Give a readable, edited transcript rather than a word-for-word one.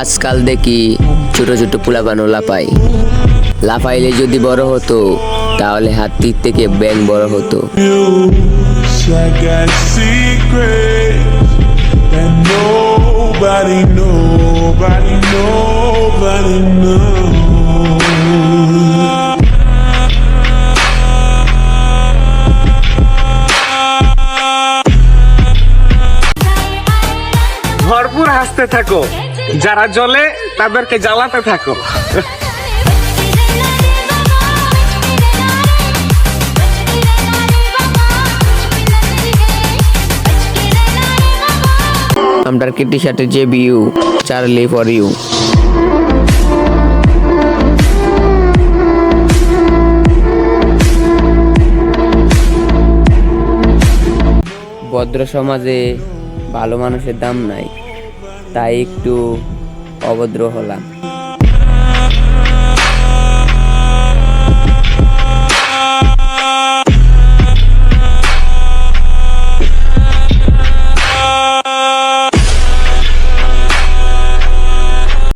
আজকাল দেখি ছোট ছোট পোলাপানও লাফায়। লাফাইলে যদি বড় হতো তাহলে হাতির থেকে ব্যাঙ বড় হতো। I got secrets that nobody knows. ভরপুর হাসতে থাকো, যারা জ্বলে তাদেরকে জ্বালাতে থাকো। আমটার কি টি শার্টে যে বিউ চার্লি ফর ইউ। ভদ্র সমাজে ভালো মানুষের দাম নাই, তাই একটু অভদ্র হলাম।